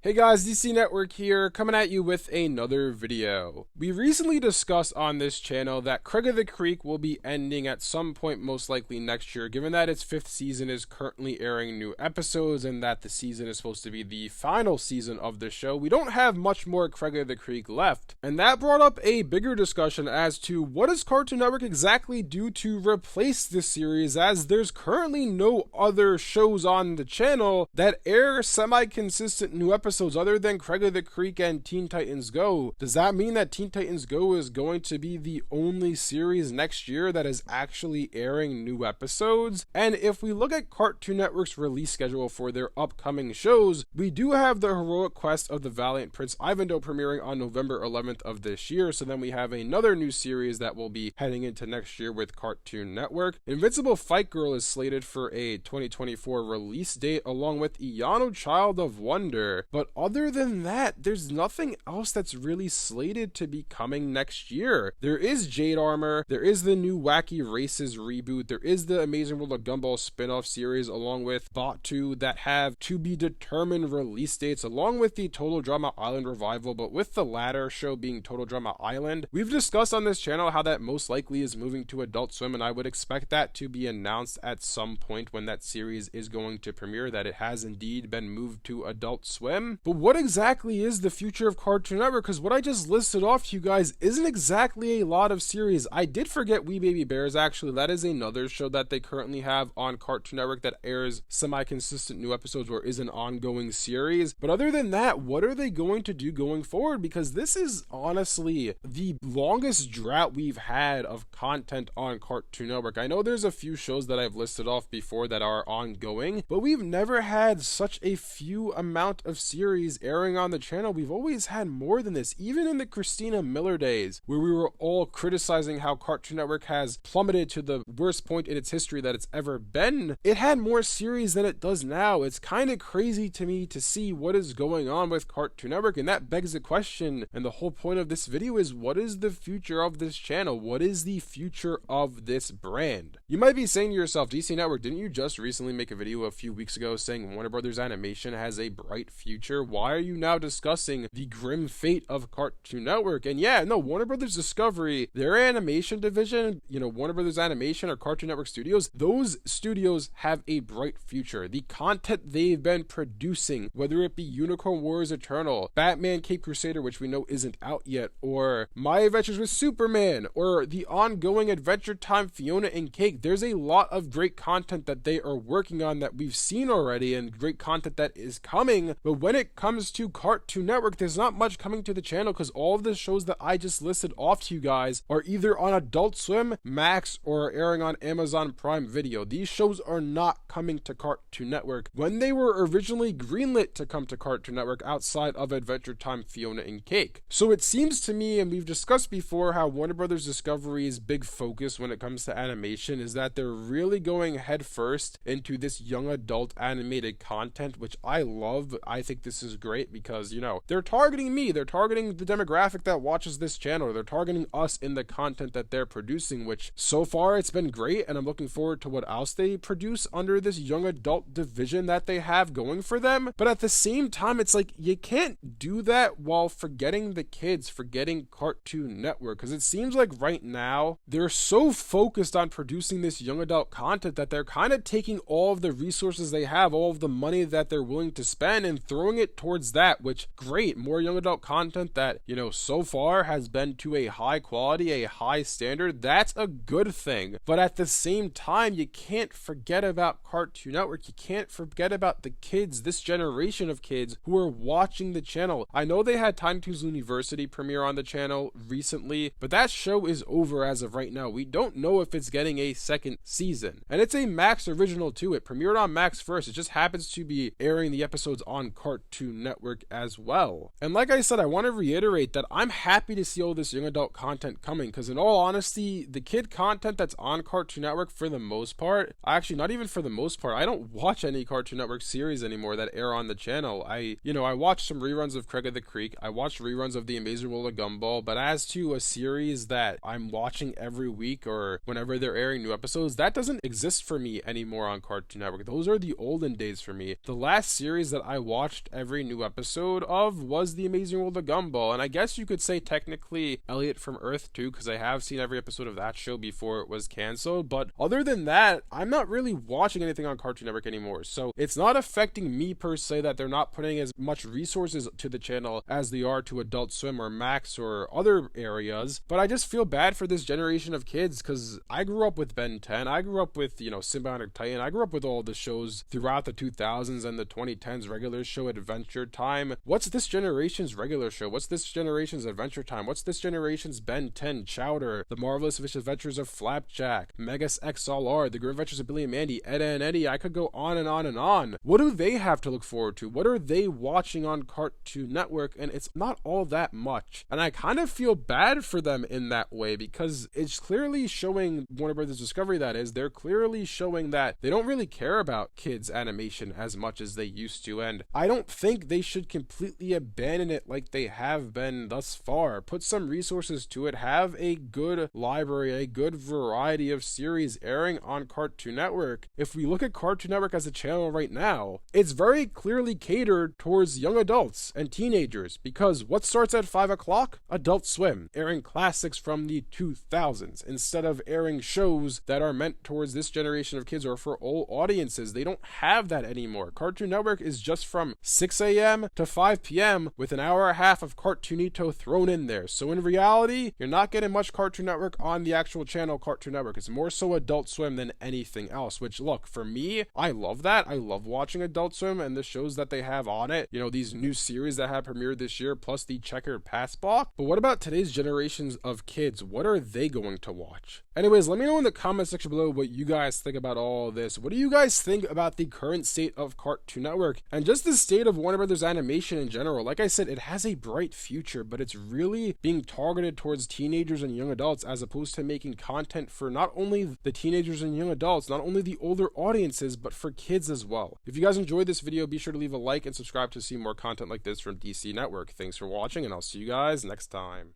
Hey guys, DC Network here, coming at you with another video. We recently discussed on this channel that Craig of the Creek will be ending at some point, most likely next year, given that its 5th season is currently airing new episodes and that the season is supposed to be the final season of the show. We don't have much more Craig of the Creek left, and that brought up a bigger discussion as to what does Cartoon Network exactly do to replace this series, as there's currently no other shows on the channel that air semi-consistent new episodes other than Craig of the Creek and Teen Titans Go. Does that mean that Teen Titans Go is going to be the only series next year that is actually airing new episodes? And if we look at Cartoon Network's release schedule for their upcoming shows, we do have the Heroic Quest of the Valiant Prince Ivandoe premiering on November 11th of this year, so then we have another new series that will be heading into next year with Cartoon Network. Invincible Fight Girl is slated for a 2024 release date along with Iyano Child of Wonder, but other than that, there's nothing else that's really slated to be coming next year. There is Jade Armor, there is the new Wacky Races reboot, there is the Amazing World of Gumball spin-off series along with Batu that have to be determined release dates, along with the Total Drama Island revival, but with the latter show being Total Drama Island. We've discussed on this channel how that most likely is moving to Adult Swim, and I would expect that to be announced at some point when that series is going to premiere, that it has indeed been moved to Adult Swim. But what exactly is the future of Cartoon Network? Because what I just listed off to you guys isn't exactly a lot of series. I did forget We Baby Bears, actually. That is another show that they currently have on Cartoon Network that airs semi-consistent new episodes or is an ongoing series. But other than that, what are they going to do going forward? Because this is honestly the longest drought we've had of content on Cartoon Network. I know there's a few shows that I've listed off before that are ongoing, but we've never had such a few amount of series airing on the channel. We've always had more than this, even in the Christina Miller days, where we were all criticizing how Cartoon Network has plummeted to the worst point in its history that it's ever been. It had more series than it does now. It's kind of crazy to me to see what is going on with Cartoon Network, and that begs the question, and the whole point of this video is, what is the future of this channel? What is the future of this brand? You might be saying to yourself, DC Network, didn't you just recently make a video a few weeks ago saying Warner Brothers Animation has a bright future? Why are you now discussing the grim fate of Cartoon Network? And yeah, no, Warner Brothers Discovery, their animation division, Warner Brothers Animation or Cartoon Network Studios, those studios have a bright future. The content they've been producing, whether it be Unicorn Wars Eternal, Batman Cape Crusader, which we know isn't out yet, or My Adventures with Superman, or the ongoing Adventure Time Fiona and Cake, there's a lot of great content that they are working on that we've seen already, and great content that is coming. But when it comes to Cartoon Network, there's not much coming to the channel because all of the shows that I just listed off to you guys are either on Adult Swim, Max, or airing on Amazon Prime Video. These shows are not coming to Cartoon Network when they were originally greenlit to come to Cartoon Network outside of Adventure Time Fiona and Cake. So it seems to me, and we've discussed before, how Warner Brothers Discovery's big focus when it comes to animation is that they're really going headfirst into this young adult animated content, which I love. I think this is great because, they're targeting me, they're targeting the demographic that watches this channel, they're targeting us in the content that they're producing, which so far it's been great, and I'm looking forward to what else they produce under this young adult division that they have going for them. But at the same time, it's like, you can't do that while forgetting the kids, forgetting Cartoon Network, because it seems like right now they're so focused on producing this young adult content that they're kind of taking all of the resources they have, all of the money that they're willing to spend, and throwing it towards that, which great, more young adult content that, so far has been to a high quality, a high standard. That's a good thing. But at the same time, you can't forget about Cartoon Network. You can't forget about the kids, this generation of kids who are watching the channel. I know they had Tiny Toons University premiere on the channel recently, but that show is over as of right now. We don't know if it's getting a second season. And it's a Max original too. It premiered on Max first. It just happens to be airing the episodes on Cartoon Network as well. And like I said, I want to reiterate that I'm happy to see all this young adult content coming, because in all honesty, the kid content that's on Cartoon Network, for the most part, actually not even for the most part, I don't watch any Cartoon Network series anymore that air on the channel. I watched some reruns of Craig of the Creek, I watched reruns of The Amazing World of Gumball, but as to a series that I'm watching every week or whenever they're airing new episodes, that doesn't exist for me anymore on Cartoon Network. Those are the olden days for me. The last series that I watched every new episode of was The Amazing World of Gumball. And I guess you could say technically Elliot from Earth too, because I have seen every episode of that show before it was canceled. But other than that, I'm not really watching anything on Cartoon Network anymore. So it's not affecting me per se that they're not putting as much resources to the channel as they are to Adult Swim or Max or other areas. But I just feel bad for this generation of kids, because I grew up with Ben 10. I grew up with, Symbiotic Titan. I grew up with all the shows throughout the 2000s and the 2010s regular show Adventure Time. What's this generation's regular show? What's this generation's Adventure Time? What's this generation's Ben 10, Chowder, The Marvelous Adventures of Flapjack, Megas XLR, The Great Adventures of Billy and Mandy, Edda and Eddie? I could go on and on and on. What do they have to look forward to? What are they watching on Cartoon Network? And it's not all that much. And I kind of feel bad for them in that way, because it's clearly showing, Warner Brothers Discovery that is, they're clearly showing that they don't really care about kids animation as much as they used to. And I don't think they should completely abandon it like they have been thus far. Put some resources to it. Have a good library, a good variety of series airing on Cartoon Network. If we look at Cartoon Network as a channel right now, it's very clearly catered towards young adults and teenagers, because what starts at 5 o'clock? Adult Swim, airing classics from the 2000s instead of airing shows that are meant towards this generation of kids or for all audiences. They don't have that anymore. Cartoon Network is just from 6 a.m. to 5 p.m. with an hour and a half of Cartoonito thrown in there. So in reality, you're not getting much Cartoon Network on the actual channel Cartoon Network. It's more so Adult Swim than anything else, which, look, for me, I love that. I love watching Adult Swim and the shows that they have on it. These new series that have premiered this year, plus the Checkered Pass block. But what about today's generations of kids? What are they going to watch? Anyways, let me know in the comment section below what you guys think about all this. What do you guys think about the current state of Cartoon Network and just the state of Warner Brothers Animation in general? Like I said, it has a bright future, but it's really being targeted towards teenagers and young adults, as opposed to making content for not only the teenagers and young adults, not only the older audiences, but for kids as well. If you guys enjoyed this video, be sure to leave a like and subscribe to see more content like this from DC Network. Thanks for watching, and I'll see you guys next time.